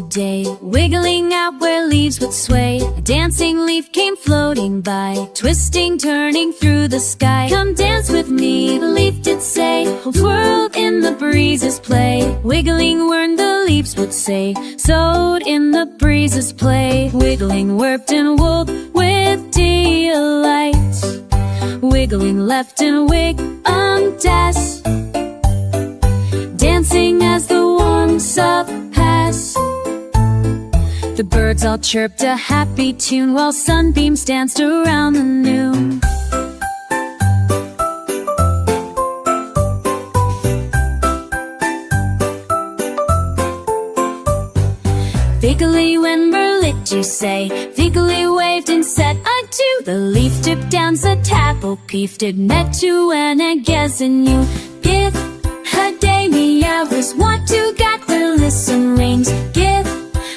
today, wiggling out where leaves would sway. A dancing leaf came floating by, twisting, turning through the sky. Come dance with me, the leaf did say. Whole world in the breezes play. Wiggling worm, the leaves would say, sewed in the breezes play. Wiggling warped and wool with delight. Wiggling left and wig undas, dancing as the warmth pass. The birds all chirped a happy tune while sunbeams danced around the noon. Wiggly when lit you say, Wiggly waved and said adieu. The leaf took down the tapple peef, did met to an egg and you give her day me hours, want to get the listen rings. Give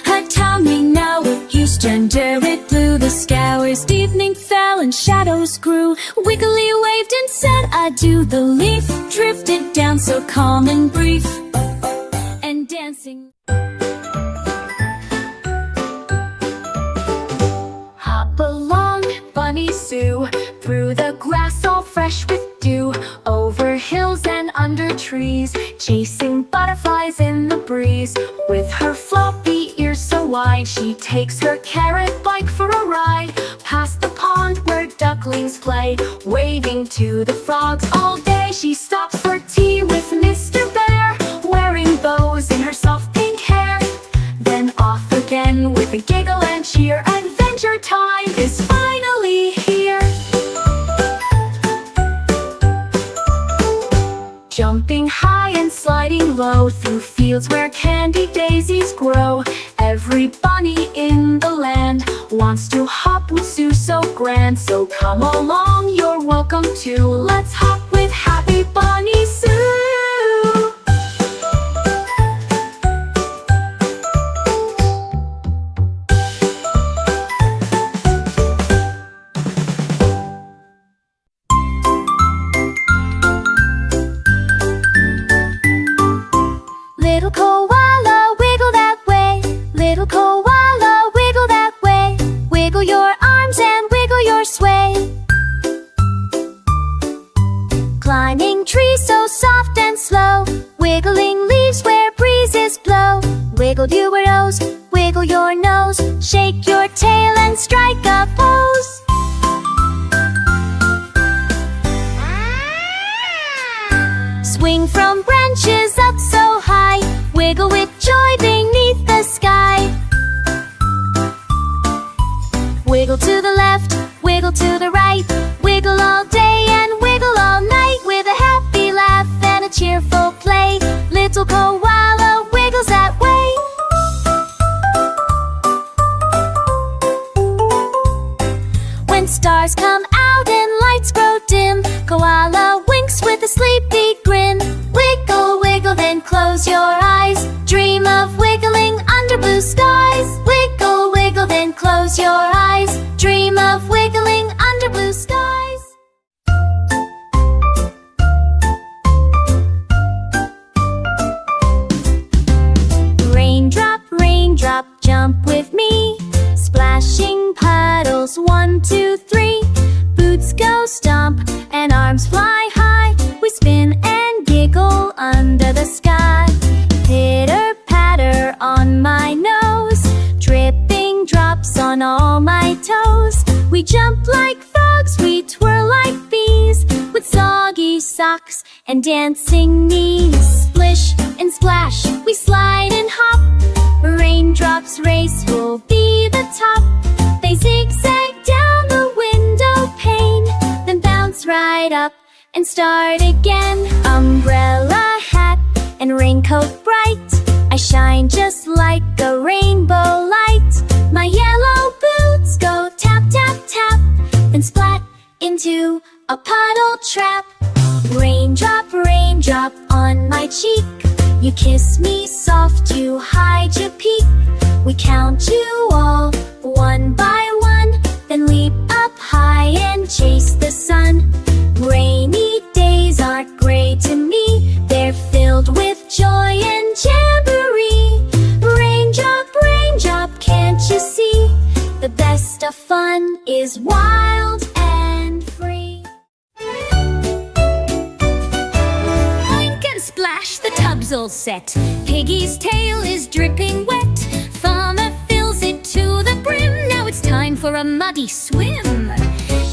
her tummy now with use gender, it blew the scours. Evening fell and shadows grew. Wiggly waved and said adieu. The leaf drifted down so calm and brief, and dancing. Hop along, Bunny Sue, through the grass all fresh with dew, over hills and under trees, chasing butterflies in the breeze. With her floppy ears so wide, she takes her carrot bike for a ride. Past the pond where ducklings play, waving to the frogs all day. She stops for tea with Mr. Bear, wearing bows in her soft pink hair. Then off again with a giggle and cheer. Adventure time is finally here. Jumping high and sliding low, through fields where candy daisies grow. Every bunny in the land wants to hop with Sue so grand. So come along, you're welcome too. Let's hop with Happy Bunny Sue. Little koala, wiggle that way. Little koala, wiggle that way. Wiggle your arms and wiggle your sway. Climbing trees so soft and slow, wiggling leaves where breezes blow. Wiggle your nose, wiggle your nose, shake your tail and strike a pose. Swing from branches up so high, wiggle with joy beneath the sky. Wiggle to the left, wiggle to the right, wiggle all day and wiggle all night. With a happy laugh and a cheerful play, little koala wiggles that way. When stars come out and lights grow dim, koala winks with a sleepy grin. Wiggle, wiggle, then close your eyes. Dream of wiggling under blue skies. Wiggle, wiggle, then close your eyes. Dream of wiggling under blue skies. Raindrop, raindrop, jump with me. Splashing puddles, 1, 2, 3. Boots go stomp and arms fly high. We spin and giggle under the sky. Pitter patter on my nose, dripping drops on all my toes. We jump like frogs, we twirl like bees, with soggy socks and dancing knees. Splish and splash, we slide and hop. Raindrops race, who'll be the top. They zigzag down the window pane, then bounce right up and start again. Umbrella, hat, and raincoat bright, I shine just like a rainbow light. My yellow boots go tap, tap, tap, then splat into a puddle trap. Raindrop, raindrop on my cheek, you kiss me soft, you hide your peak. We count you all, one by one, then leap up high and chase the sun. Rainy days aren't gray to me, they're filled with joy and jamboree. Raindrop, best of fun is wild and free. Oink and splash, the tub's all set. Piggy's tail is dripping wet. Farmer fills it to the brim. Now it's time for a muddy swim.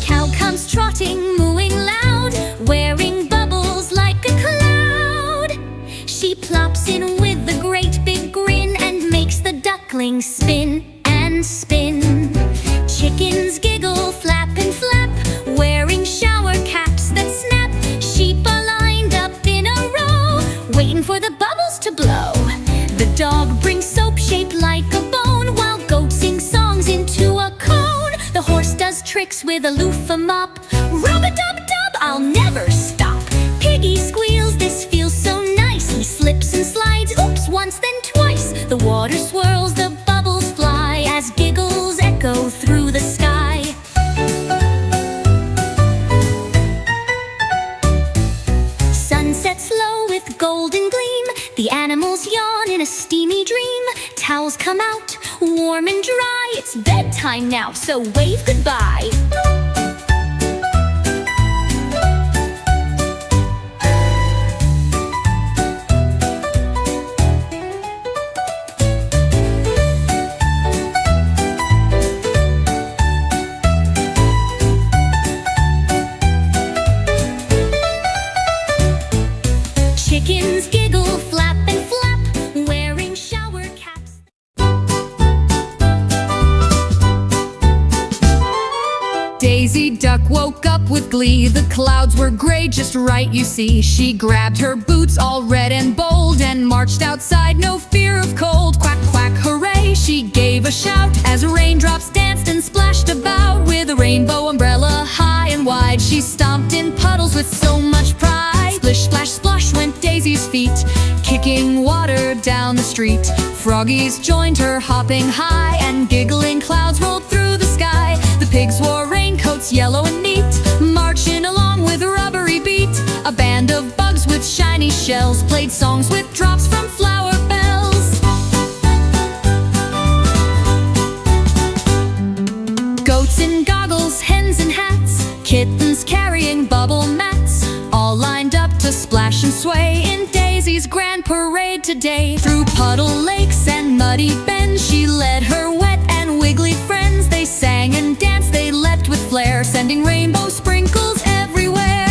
Cow comes trotting, mooing loud, wearing bubbles like a cloud. She plops in with a great big grin and makes the duckling spin and spin. Chickens giggle, flap and flap, wearing shower caps that snap. Sheep are lined up in a row, waiting for the bubbles to blow. The dog brings soap shaped like a bone, while goats sing songs into a cone. The horse does tricks with a loofah mop. Rub-a-dub-dub, I'll never stop. Piggy squeals, this feels so nice. He slips and slides, oops, once then twice. The water swirls, the bubbles fly, as giggles echo through the sky. Sun sets low with golden gleam. The animals yawn in a steamy dream. Towels come out, warm and dry. It's bedtime now, so wave goodbye. Chickens giggle, flap and flap, wearing shower caps. Daisy Duck woke up with glee. The clouds were gray just right, you see. She grabbed her boots all red and bold and marched outside, no fear of cold. Quack, quack, hooray, she gave a shout as raindrops danced and splashed about. With a rainbow umbrella high and wide, she stomped in puddles with so much pride. Splish, splash, splosh went Daisy's feet, kicking water down the street. Froggies joined her, hopping high, and giggling clouds rolled through the sky. The pigs wore raincoats yellow and neat, marching along with a rubbery beat. A band of bugs with shiny shells played songs with drops from flower bells. Goats in goggles, hens in hats, kittens carrying bubble mats, all lined up to splash and sway in Daisy's grand parade today. Through puddle lakes and muddy bends, she led her wet and wiggly friends. They sang and danced, they leapt with flair, sending rainbow sprinkles everywhere.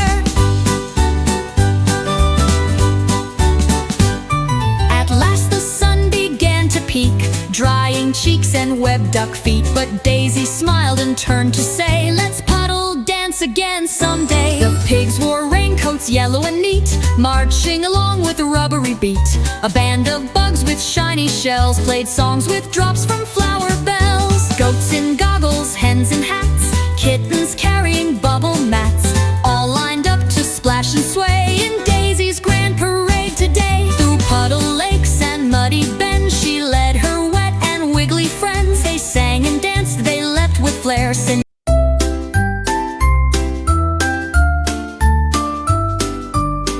At last the sun began to peak, drying cheeks and webbed duck feet. But Daisy smiled and turned to say, let's puddle dance again someday. The pigs wore raincoats yellow and neat, marching along with a rubbery beat. A band of bugs with shiny shells played songs with drops from flower bells. Goats in goggles, hens in hats, kittens carrying bubble mats, all lined up to splash and sway in Daisy's grand parade today. Through puddle lakes and muddy bends, she led her wet and wiggly friends. They sang and danced, they leapt with flair, singing.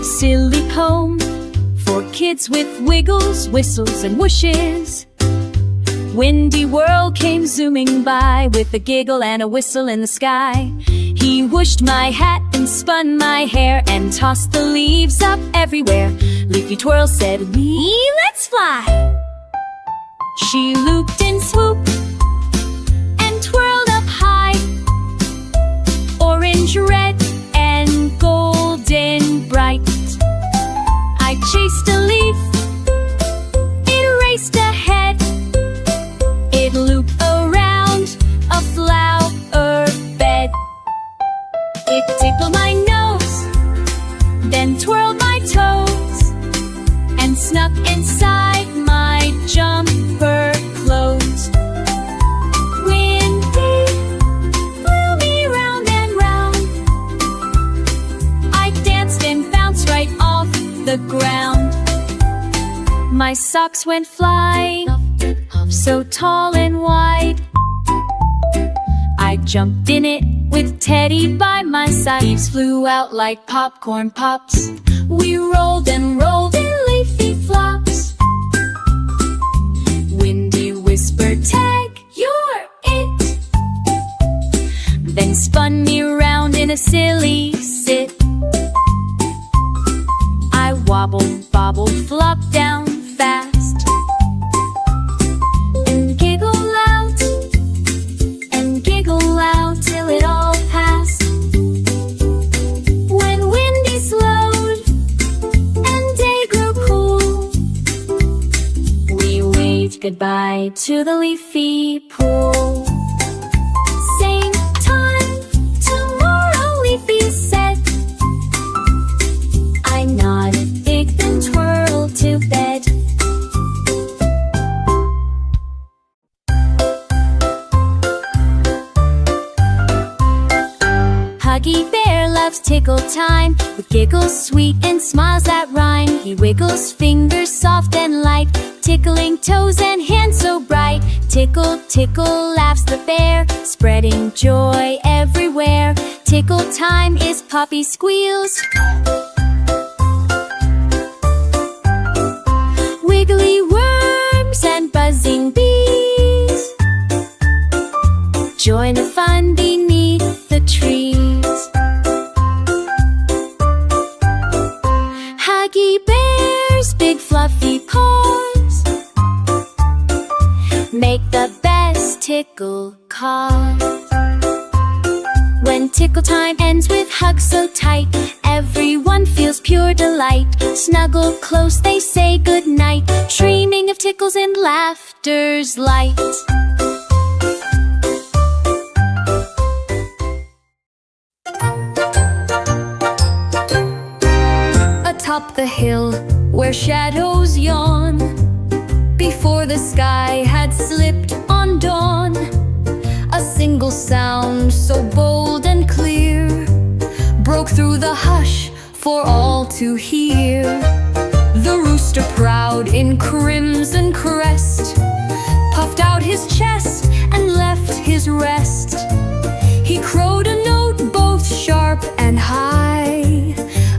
Silly poem for kids with wiggles, whistles, and whooshes. Windy whirl came zooming by with a giggle and a whistle in the sky. He whooshed my hat and spun my hair and tossed the leaves up everywhere. Leafy twirl said, wee, let's fly. She looped and swooped and twirled up high, orange, red, and golden bright. I chased a leaf, it raced ahead, it looped around a flower bed. It tickled my nose, then twirled my toes, and snuck inside my jumper clothes. Windy blew me round and round, I danced and bounced right off the ground. My socks went flying, so tall and wide. I jumped in it with Teddy by my side. Leaves flew out like popcorn pops. We rolled and rolled in leafy flops. Windy whispered, tag, you're it. then spun me around in a silly sit. I wobble, bobble, flop down fast, and giggle out till it all passed. When windy slowed and day grew cool, we waved goodbye to the leafy pool. Same time tomorrow, leafy said. I nodded big, then twirled to bed. Huggy Bear loves tickle time, with giggles sweet and smiles that rhyme. He wiggles fingers soft and light, tickling toes and hands so bright. Tickle, tickle, laughs the bear, spreading joy everywhere. Tickle time is puppy squeals, wiggly worms and buzzing bees. Join the fun beneath the trees. Huggy Bear's big fluffy paws make the best tickle cause. When tickle time ends with hugs so tight, everyone feels pure delight. Snuggle close, they say goodnight, dreaming of tickles and laughter's light. Atop the hill where shadows yawn, before the sky had slipped on dawn, a single sound so bold and clear broke through the hush for all to hear. The rooster, proud in crimson crest, puffed out his chest and left his rest. He crowed a note both sharp and high,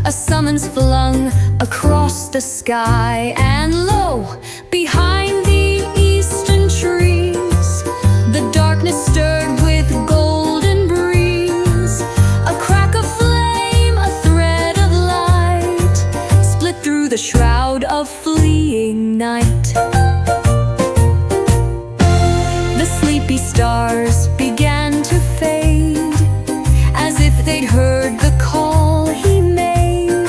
a summons flung across the sky. And lo, behind the eastern trees, the darkness stirred with golden breeze. A crack of flame, a thread of light, split through the shroud of fleeing night. The sleepy stars began to fade, as if they'd heard the call he made.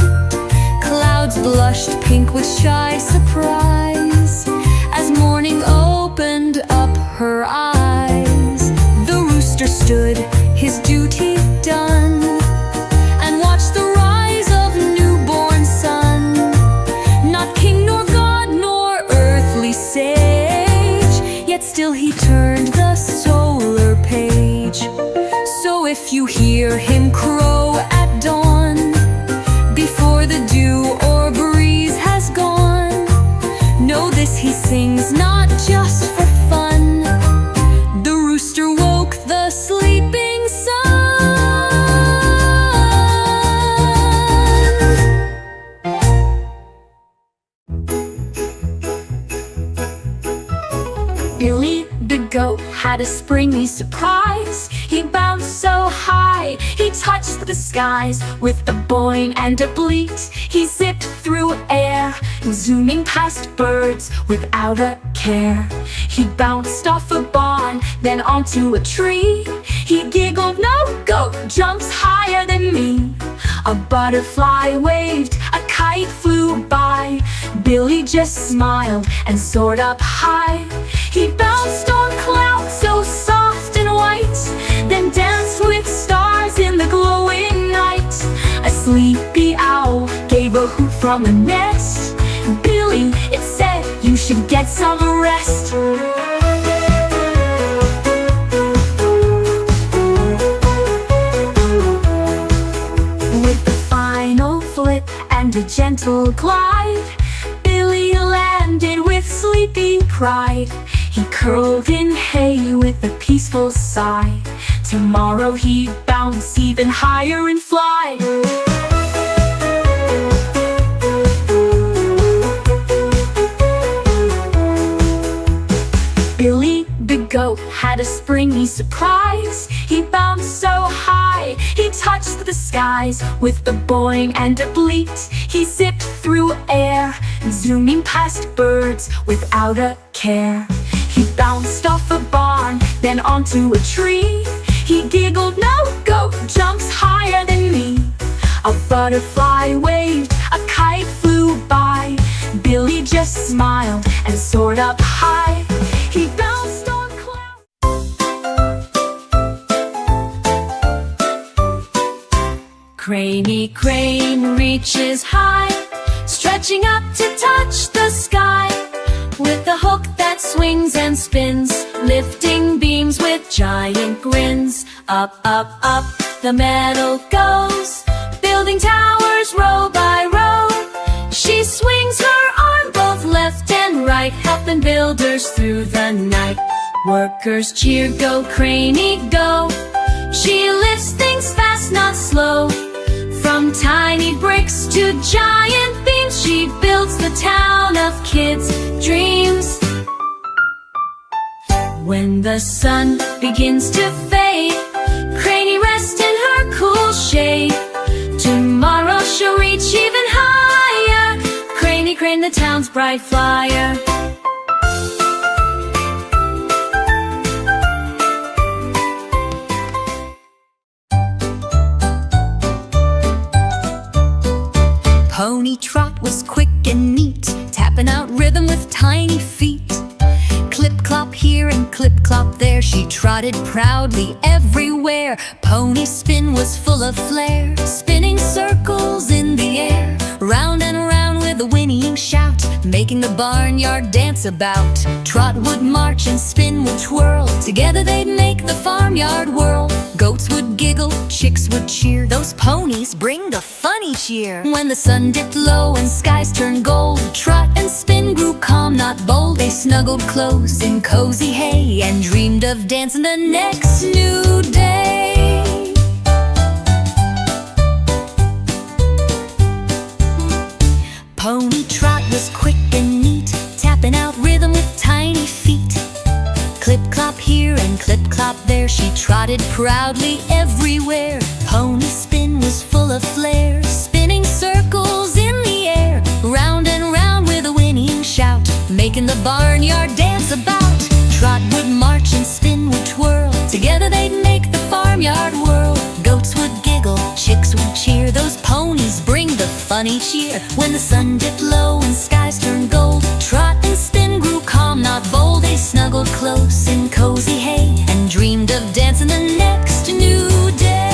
Clouds blushed pink with shy surprise as morning opened up her eyes. The rooster stood, his duty done, and watched the rise of newborn sun. Not king nor god nor earthly sage, yet still he turned the solar page. So if you hear him crow at dawn, before the dew or breeze has gone, know this, he sings not just for fun. The rooster woke the sleeping sun. Billy the goat had a springy surprise. He bounced so high, he touched the skies. With a boing and a bleat, he zipped through air, zooming past birds without a care. He bounced off a barn, then onto a tree. He giggled, no goat jumps higher than me. A butterfly waved, a kite flew by. Billy just smiled and soared up high. He bounced on clouds so soft and white, then danced with stars in the glowing night. A sleepy owl gave a hoot from the nest. Billy, it said, you should get some rest. With a final flip and a gentle glide, Billy landed with sleepy pride. He curled in hay with a peaceful sigh. Tomorrow he'd bounce even higher and fly. Billy the goat had a springy surprise. He bounced so the skies with a boing and a bleat. He zipped through air, zooming past birds without a care. He bounced off a barn, then onto a tree. He giggled, no goat jumps higher than me. A butterfly waved, a kite flew by. Billy just smiled and soared up high. He bounced on clouds. Cranny Crane reaches high, stretching up to touch the sky. With a hook that swings and spins, lifting beams with giant grins. Up, up, up, the meadow goes, building towers row by row. She swings her arm both left and right, helping builders through the night. Workers cheer, go Cranny, go. She lifts things fast, not slow. From tiny bricks to giant beams, she builds the town of kids' dreams. When the sun begins to fade, Cranny rests in her cool shade. Tomorrow she'll reach even higher. Cranny Crane, the town's bright flyer. Pony Trot was quick and neat, tapping out rhythm with tiny feet. Clip-clop here and clip-clop there, she trotted proudly everywhere. Pony Spin was full of flair, spinning circles in the air. Round and round with a whinnying shout, making the barnyard dance about. Trot would march and Spin would twirl, together they'd make the farmyard whirl. Goats would giggle, chicks would cheer, those ponies bring the funny cheer. When the sun dipped low and skies turned gold, Trot and Spin grew calm, not bold. They snuggled close in cozy hay and dreamed of dancing the next new day. Pony Trot was quick and neat, tapping out rhythm with tiny feet. Clip-clop here and clip-clop there, she trotted proudly everywhere. Pony Spin was full of flair, spinning circles in the air. Round and round with a whinnying shout, making the barnyard dance about. Trot would march and Spin would twirl, together they'd make the farmyard whirl. Goats would giggle, chicks would cheer, those ponies bring the funny cheer. When the sun dipped low and skies turned gold, Trot and Spin grew calm, not bold. They snuggled close in cozy hay and dreamed of dancing the next new day.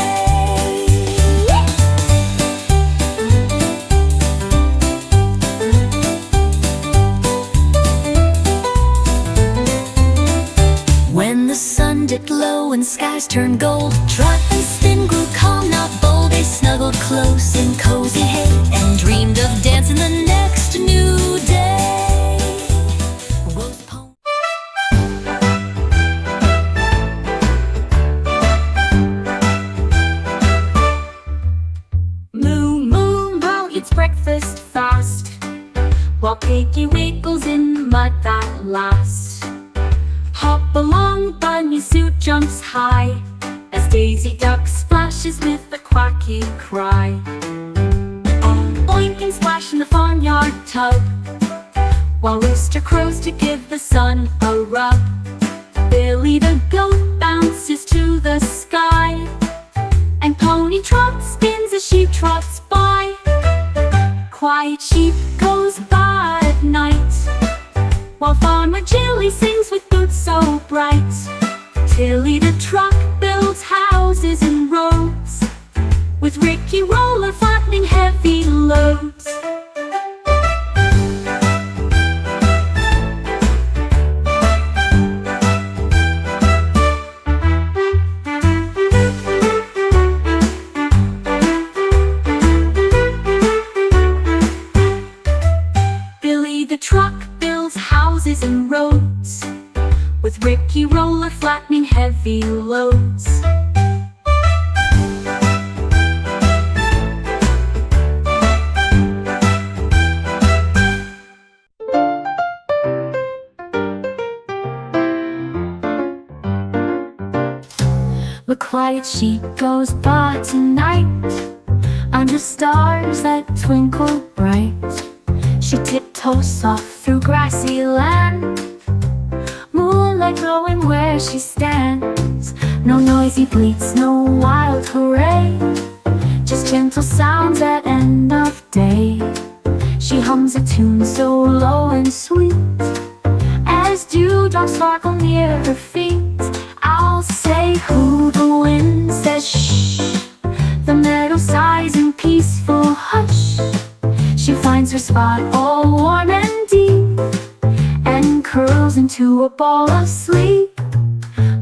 When the sun dipped low and skies turned gold, Trot and Spin grew calm, not bold. They snuggled close in cozy hay and dreamed of dancing the next new day. Moo, moo, moo, it's breakfast fast, while Piggy Wiggles in the mud that last. Hop along, bunny suit jumps high, as Daisy Duck splashes with a quacky cry. Oink and splash in the farmyard tub, while Rooster crows to give the sun a rub. Billy the goat bounces to the sky, and Pony Trot spins as she trots by. Quiet sheep goes by at night, while Farmer Jilly sings with boots so bright. Tilly the truck builds houses in rows, with Ricky Roller flattening heavy loads. Billy the truck builds houses and roads, with Ricky Roller flattening heavy loads. The quiet sheep goes by tonight, under stars that twinkle bright. She tiptoes soft through grassy land, moonlight glowing where she stands. No noisy bleats, no wild hooray, just gentle sounds at end of day. She hums a tune so low and sweet, as dewdrops sparkle near her feet. I'll say who, the wind says shh, the meadow sighs in peaceful hush. She finds her spot all warm and deep, and curls into a ball of sleep.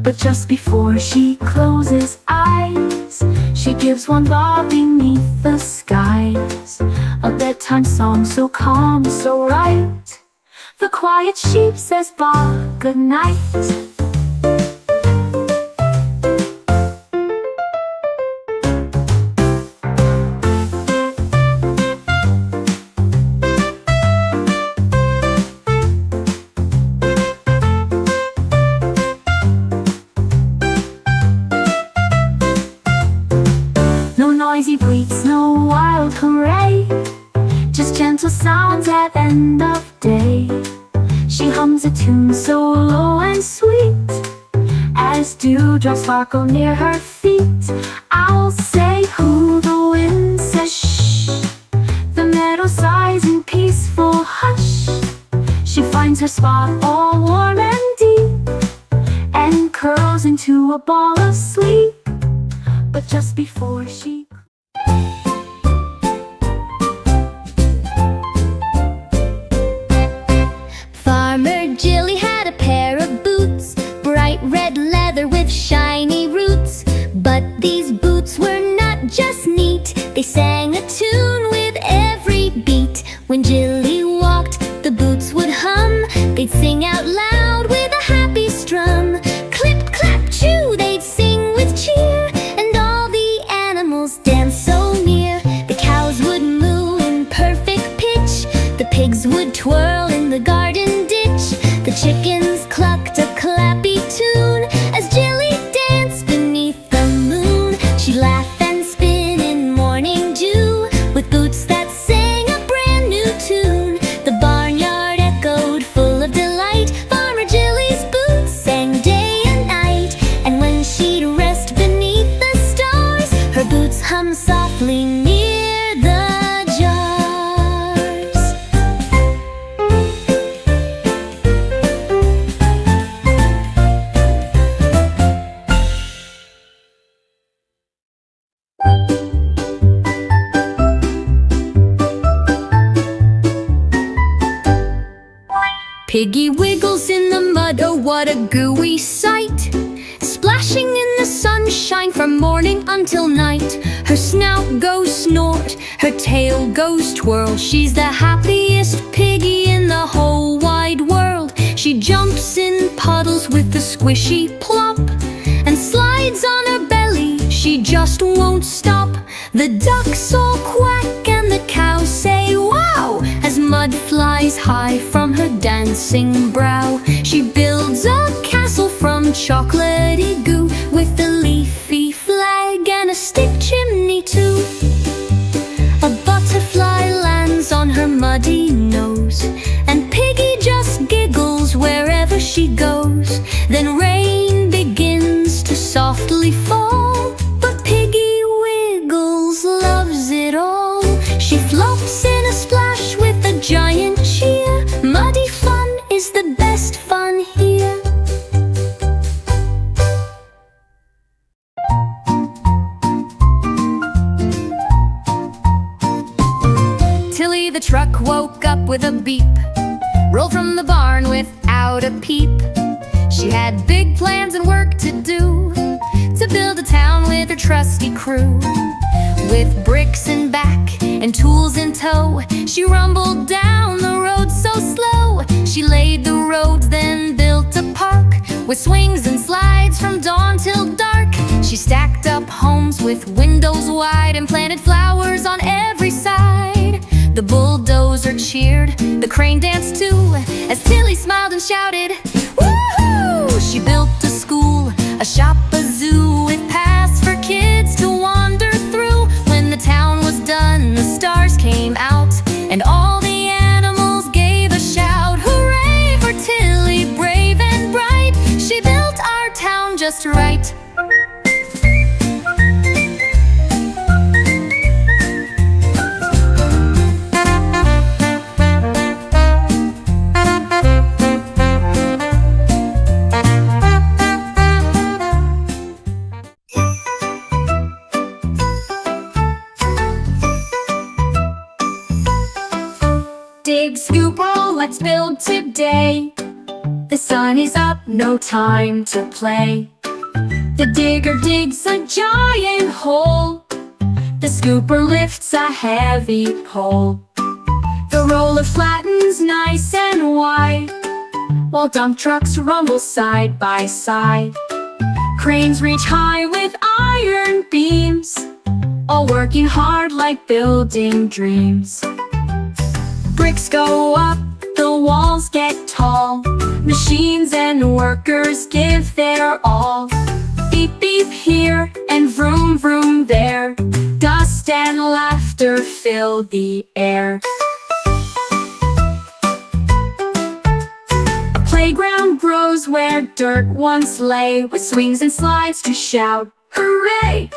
But just before she closes eyes, she gives one bob beneath the skies, a bedtime song so calm, so right. The quiet sheep says Bob good night. No noisy bleats, no wild hooray, just gentle sounds at end of day. She hums a tune so low and sweet, as dewdrops sparkle near her feet. I'll say who, the wind says shh, the meadow sighs in peaceful hush. She finds her spot all warm and deep, and curls into a ball of sleep. But just before she Farmer Jilly had a pair of boots, bright red leather with shiny roots. But these boots were not just neat, they sang a tune with every beat. When Jilly walked, the boots would hum, they'd sing out loud with a happy strum. Clip, clap, chew, they'd sing with cheer, and all the animals danced so near. The cows would moo in perfect pitch, the pigs would twirl in the garden ditch. The chickens clucked a clappy tune as Jilly danced beneath the moon. She'd laugh and spin in morning dew with boots that sang a brand new tune. The barnyard echoed full of delight, Farmer Jilly's boots sang day and night. And when she'd rest beneath the stars, her boots hummed softly near the jars. Piggy wiggles in the mud, oh what a gooey sight, splashing in the sunshine from morning until night. Her snout goes snort, her tail goes twirl. She's the happiest piggy in the whole wide world. She jumps in puddles with a squishy plop, and slides on her belly, she just won't stop. The ducks all quack and the cows say wow, as mud flies high from her dancing brow. She builds a castle from chocolatey goo, with a leafy flag and a stick chimney too. A butterfly lands on her muddy nose, and Piggy just giggles wherever she goes. Then rain begins to softly fall, but Piggy Wiggles loves it all. She flops in a splash with a giant cheer. Muddy fun is the best fun here. Tilly the truck woke up with a beep, rolled from the barn without a peep. She had big plans and work to do, to build a town with her trusty crew. With bricks in back and tools in tow, she rumbled down the road so slow. She laid the roads, then built a park with swings and slides from dawn till dark. She stacked up homes with windows wide and planted flowers on every side. The bulldozer cheered, the crane danced too, as Tilly smiled and shouted, woohoo! She built a school, a shop, a zoo with let's build today. The sun is up, no time to play. The digger digs a giant hole. The scooper lifts a heavy pole. The roller flattens nice and wide, while dump trucks rumble side by side. Cranes reach high with iron beams, all working hard like building dreams. Bricks go up, the walls get tall. Machines and workers give their all. Beep beep here and vroom vroom there. Dust and laughter fill the air. A playground grows where dirt once lay, with swings and slides to shout, hooray!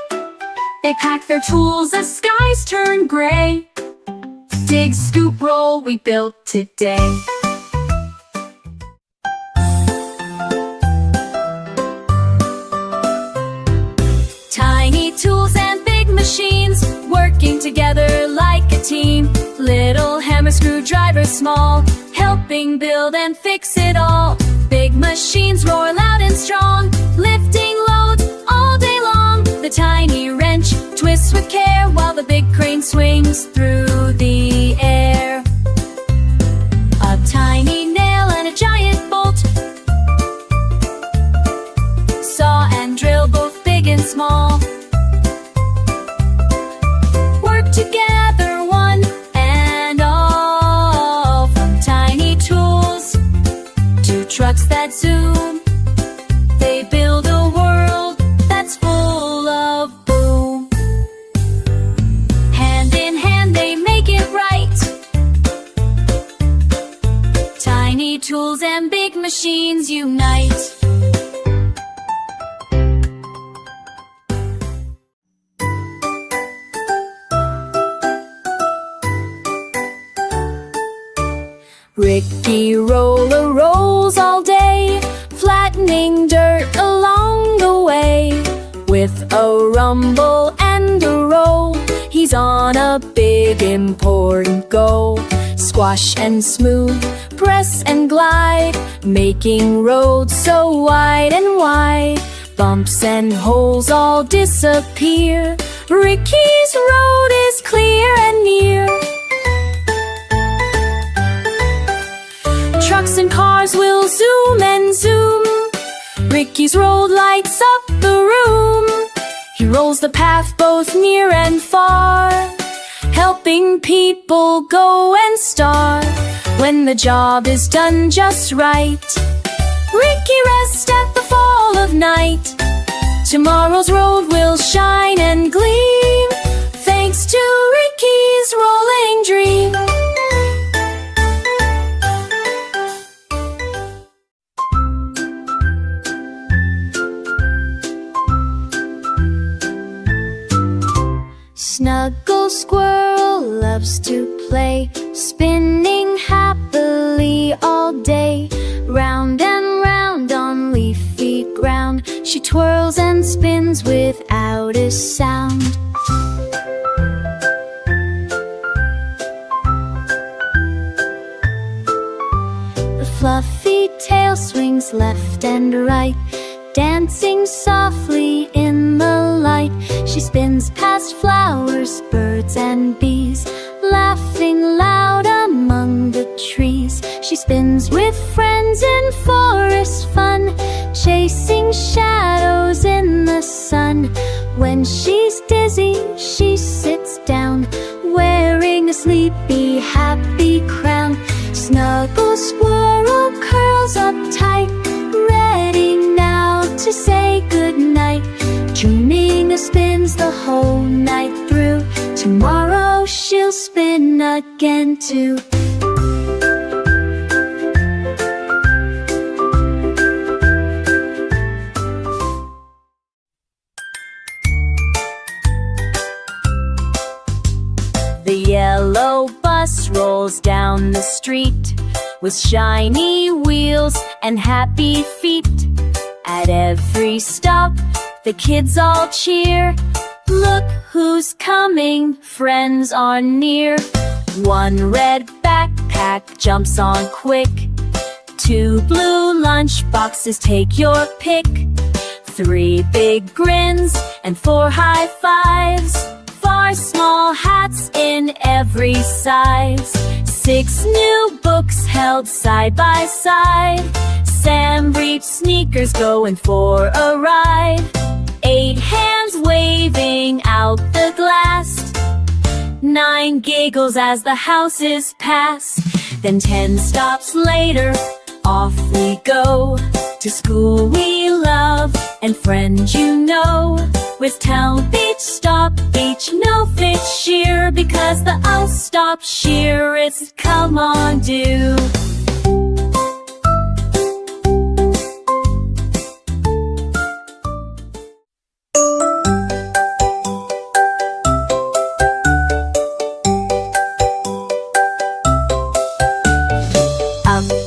They pack their tools as skies turn gray. Dig, scoop, roll, we built today. Tiny tools and big machines, working together like a team. Little hammer, screwdriver, small, helping build and fix it all. Big machines roar loud and strong, lifting loads all day long. The tiny wrench twists with care, while the big crane swings through the air. A tiny nail and a giant bolt, saw and drill, both big and small. Work together, one and all. From tiny tools to trucks that zoom, they build a world that's full of boom. Hand in hand they make it right. Tiny tools and big machines unite. Ricky Roller rolls all day, flattening dirt along the way. With a rumble and a roll, he's on a big important go. Squash and smooth, press and glide, making roads so wide and wide. Bumps and holes all disappear, Ricky's road is clear and near. Trucks and cars will zoom and zoom, Ricky's road lights up the room. He rolls the path both near and far, helping people go and start. When the job is done just right, Ricky rests at the fall of night. Tomorrow's road will shine and gleam, thanks to Ricky's rolling dream. Snuggle Squirrel loves to play, spinning happily all day. Round and round on leafy ground, she twirls and spins without a sound. The fluffy tail swings left and right, dancing softly in the light. She spins past flowers, birds and bees, laughing loud among the trees. She spins with friends in forest fun, chasing shadows in the sun. When she's dizzy, she sits down, wearing a sleepy, happy crown. Snuggle Squirrel curls up tight, ready now to say goodnight. Dreaming of spins the whole night through. Tomorrow she'll spin again too. The yellow bus rolls down the street, with shiny wheels and happy feet. At every stop, the kids all cheer. Look who's coming, friends are near. One red backpack jumps on quick. 2 blue lunch boxes, take your pick. 3 big grins and 4 high fives. 4 small hats in every size. 6 new books held side by side. Sam reached sneakers going for a ride. 8 hands waving out the glass. 9 giggles as the houses pass. Then 10 stops later, off we go. To school we love and friends you know. With tell beach, stop beach, no fit sheer. Because the I'll stop sheer, it's come on do.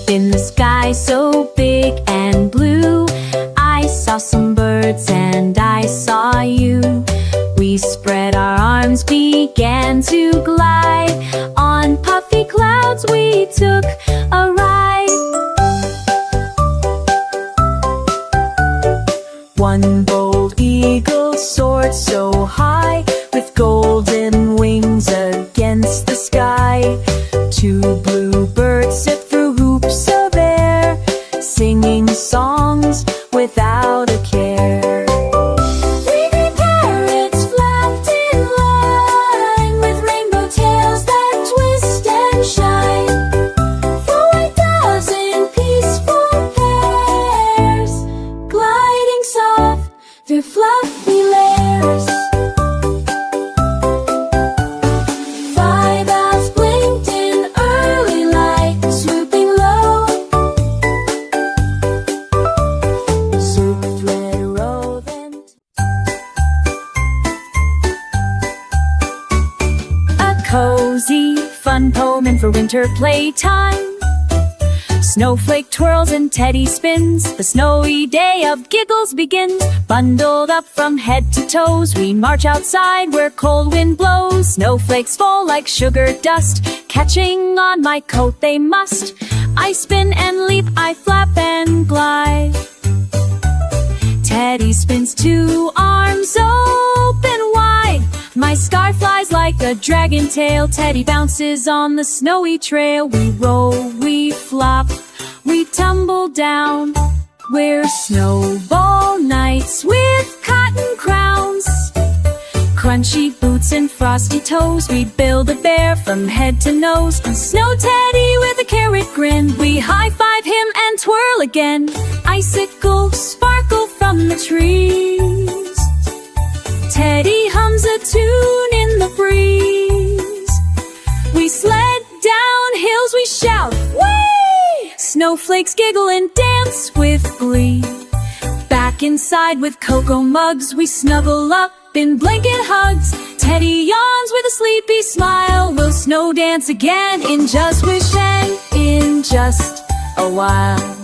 In the sky so big and blue, I saw some birds and I saw you. We spread our arms, began to glide. On puffy clouds we took a ride. One bold eagle soared so high, with golden wings against the sky. 2 blue birds sit through hoops of air, singing songs without a care. 3 green parrots flapped in line, with rainbow tails that twist and shine. 4 white doves in peaceful pairs, gliding soft through fluffy layers. 5 owls blinked in early light, swooping low. Swooped red rodent. A cozy, fun poem in for winter playtime. Snowflake twirls and teddy spins. The snowy day of giggles begins. Bundled up from head to toes, we march outside where cold wind blows. Snowflakes fall like sugar dust, catching on my coat they must. I spin and leap, I flap and glide. Teddy spins 2 arms open wide. My scarf flies like a dragon tail. Teddy bounces on the snowy trail. We roll, we flop, we tumble down. We're snowball knights with cotton crowns. Crunchy boots and frosty toes, we build a bear from head to nose. Snow Teddy with a carrot grin, we high-five him and twirl again. Icicles sparkle from the trees. Teddy hums a tune in the breeze. We sled down hills, we shout, whee! Snowflakes giggle and dance with glee. Back inside with cocoa mugs, we snuggle up in blanket hugs. Teddy yawns with a sleepy smile. We'll snow dance again in just a while.